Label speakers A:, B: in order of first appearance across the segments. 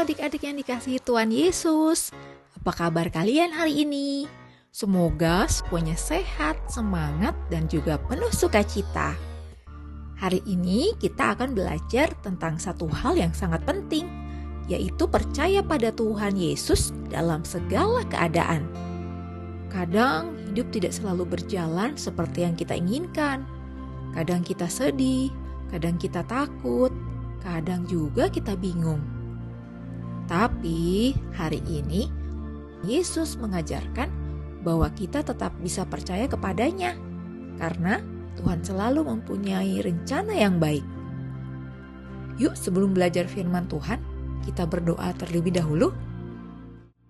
A: adik-adik yang dikasihi Tuhan Yesus. Apa kabar kalian hari ini? Semoga semuanya sehat, semangat, dan juga penuh sukacita. Hari ini kita akan belajar tentang satu hal yang sangat penting, yaitu percaya pada Tuhan Yesus dalam segala keadaan. Kadang hidup tidak selalu berjalan seperti yang kita inginkan. Kadang kita sedih, kadang kita takut, kadang juga kita bingung. Tapi hari ini Yesus mengajarkan bahwa kita tetap bisa percaya kepadanya karena Tuhan selalu mempunyai rencana yang baik. Yuk, sebelum belajar firman Tuhan, kita berdoa terlebih dahulu.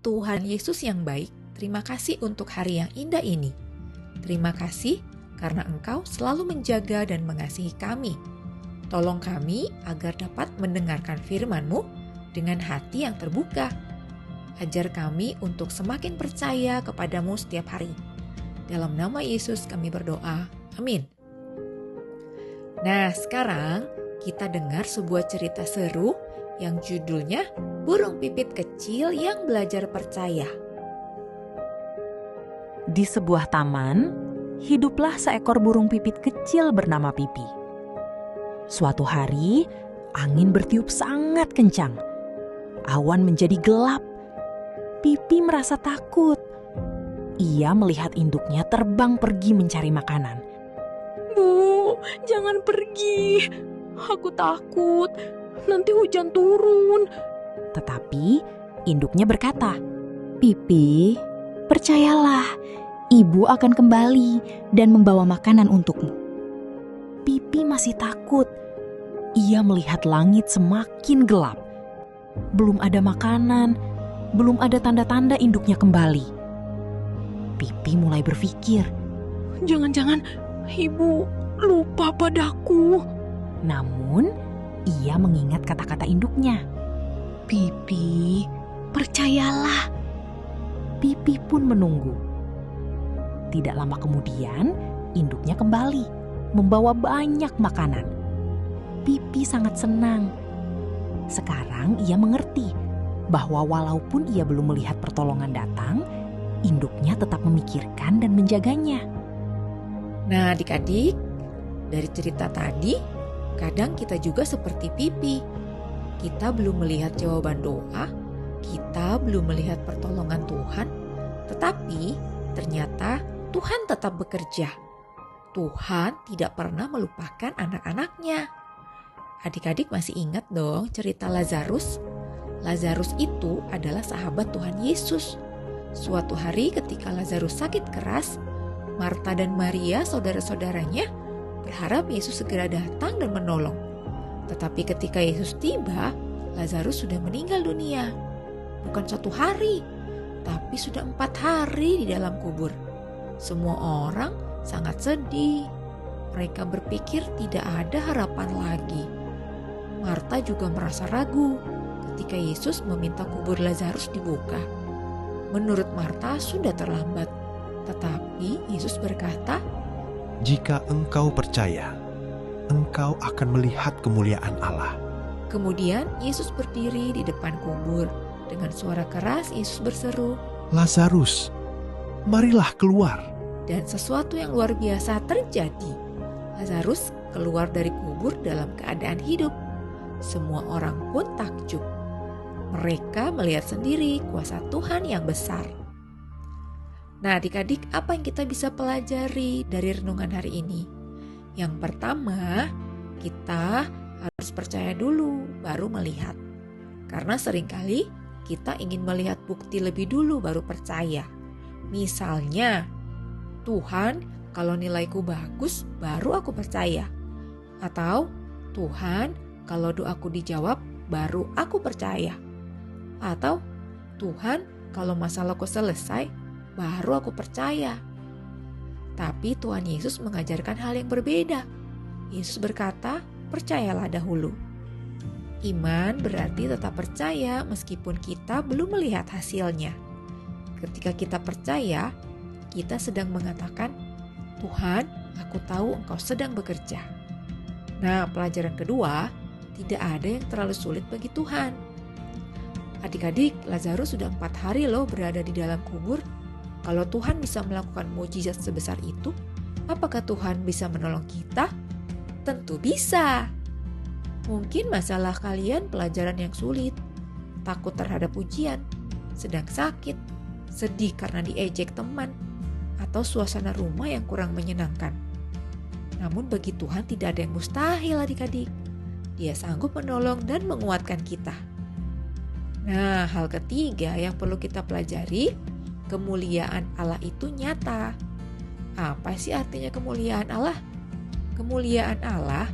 A: Tuhan Yesus yang baik, terima kasih untuk hari yang indah ini. Terima kasih karena Engkau selalu menjaga dan mengasihi kami. Tolong kami agar dapat mendengarkan firman-Mu dengan hati yang terbuka. Ajar kami untuk semakin percaya kepadamu setiap hari. Dalam nama Yesus kami berdoa. Amin. Nah, sekarang kita dengar sebuah cerita seru yang judulnya Burung Pipit Kecil yang Belajar Percaya.
B: Di sebuah taman, hiduplah seekor burung pipit kecil bernama Pipi. Suatu hari, angin bertiup sangat kencang. Awan menjadi gelap. Pipi merasa takut. Ia melihat induknya terbang pergi mencari makanan.
C: Bu, jangan pergi. Aku takut. Nanti hujan turun.
B: Tetapi induknya berkata,
D: Pipi, percayalah, ibu akan kembali dan membawa makanan untukmu.
B: Pipi masih takut. Ia melihat langit semakin gelap. Belum ada makanan, belum ada tanda-tanda induknya kembali. Pipi mulai berpikir,
C: Jangan-jangan ibu lupa padaku.
B: namun ia mengingat kata-kata induknya.
D: Pipi, percayalah.
B: Pipi pun menunggu. Tidak lama kemudian, induknya kembali, membawa banyak makanan. Pipi sangat senang. Sekarang ia mengerti bahwa walaupun ia belum melihat pertolongan datang, induknya tetap memikirkan dan menjaganya.
A: Nah, adik-adik, dari cerita tadi, kadang kita juga seperti Pipi. Kita belum melihat jawaban doa, kita belum melihat pertolongan Tuhan, tetapi ternyata Tuhan tetap bekerja. Tuhan tidak pernah melupakan anak-anaknya. Adik-adik masih ingat dong cerita Lazarus? Lazarus itu adalah sahabat Tuhan Yesus. Suatu hari ketika Lazarus sakit keras, Marta dan Maria saudara-saudaranya berharap Yesus segera datang dan menolong. Tetapi ketika Yesus tiba, Lazarus sudah meninggal dunia. Bukan 1 hari, tapi sudah 4 hari di dalam kubur. Semua orang sangat sedih. Mereka berpikir tidak ada harapan lagi. Marta juga merasa ragu ketika Yesus meminta kubur Lazarus dibuka. Menurut Marta sudah terlambat, tetapi Yesus berkata,
E: "Jika engkau percaya, engkau akan melihat kemuliaan Allah."
A: Kemudian Yesus berdiri di depan kubur. Dengan suara keras Yesus berseru,
E: "Lazarus, marilah keluar."
A: dan sesuatu yang luar biasa terjadi. Lazarus keluar dari kubur dalam keadaan hidup. Semua orang pun takjub. Mereka melihat sendiri kuasa Tuhan yang besar. Nah, adik-adik, apa yang kita bisa pelajari dari renungan hari ini? Yang pertama, kita harus percaya dulu, baru melihat. Karena seringkali kita ingin melihat bukti lebih dulu, baru percaya. Misalnya, Tuhan, kalau nilaiku bagus, baru aku percaya. Atau, Tuhan, kalau doaku dijawab, baru aku percaya. Atau, Tuhan, kalau masalahku selesai, baru aku percaya. Tapi Tuhan Yesus mengajarkan hal yang berbeda. Yesus berkata, percayalah dahulu. Iman berarti tetap percaya meskipun kita belum melihat hasilnya. Ketika kita percaya, kita sedang mengatakan, Tuhan, aku tahu Engkau sedang bekerja. Nah, pelajaran kedua, tidak ada yang terlalu sulit bagi Tuhan. Adik-adik, Lazarus sudah 4 hari loh berada di dalam kubur. Kalau Tuhan bisa melakukan mukjizat sebesar itu, apakah Tuhan bisa menolong kita? Tentu bisa. Mungkin masalah kalian pelajaran yang sulit, takut terhadap ujian, sedang sakit, sedih karena diejek teman, atau suasana rumah yang kurang menyenangkan. Namun bagi Tuhan tidak ada yang mustahil adik-adik. Dia sanggup menolong dan menguatkan kita. Nah, hal ketiga yang perlu kita pelajari, kemuliaan Allah itu nyata. Apa sih artinya kemuliaan Allah? Kemuliaan Allah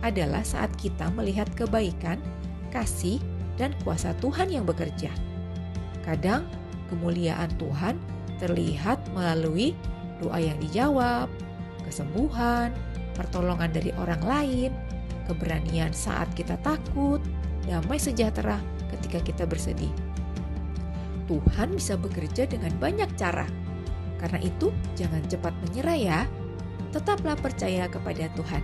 A: adalah saat kita melihat kebaikan, kasih, dan kuasa Tuhan yang bekerja. Kadang kemuliaan Tuhan terlihat melalui doa yang dijawab, kesembuhan, pertolongan dari orang lain, keberanian saat kita takut, damai sejahtera ketika kita bersedih. Tuhan bisa bekerja dengan banyak cara. Karena itu, jangan cepat menyerah ya. Tetaplah percaya kepada Tuhan.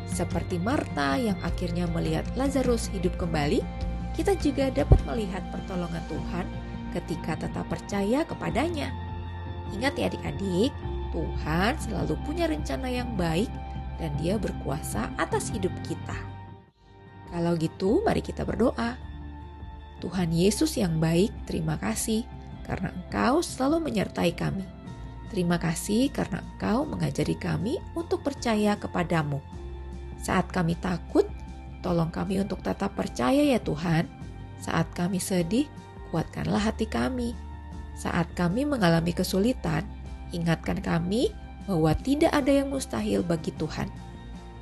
A: Seperti Marta yang akhirnya melihat Lazarus hidup kembali, kita juga dapat melihat pertolongan Tuhan ketika tetap percaya kepadanya. Ingat ya adik-adik, Tuhan selalu punya rencana yang baik dan Dia berkuasa atas hidup kita. Kalau gitu, mari kita berdoa. Tuhan Yesus yang baik, terima kasih karena Engkau selalu menyertai kami. Terima kasih karena Engkau mengajari kami untuk percaya kepadamu. Saat kami takut, tolong kami untuk tetap percaya ya Tuhan. Saat kami sedih, kuatkanlah hati kami. Saat kami mengalami kesulitan, ingatkan kami bahwa tidak ada yang mustahil bagi Tuhan.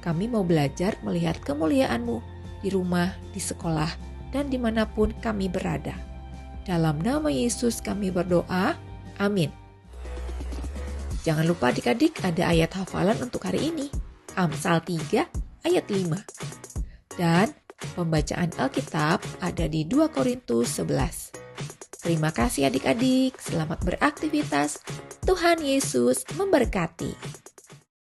A: Kami mau belajar melihat kemuliaan-Mu di rumah, di sekolah, dan dimanapun kami berada. Dalam nama Yesus kami berdoa, amin. Jangan lupa adik-adik ada ayat hafalan untuk hari ini. Amsal 3 ayat 5. Dan pembacaan Alkitab ada di 2 Korintus 11. Terima kasih adik-adik, selamat beraktivitas. Tuhan Yesus memberkati.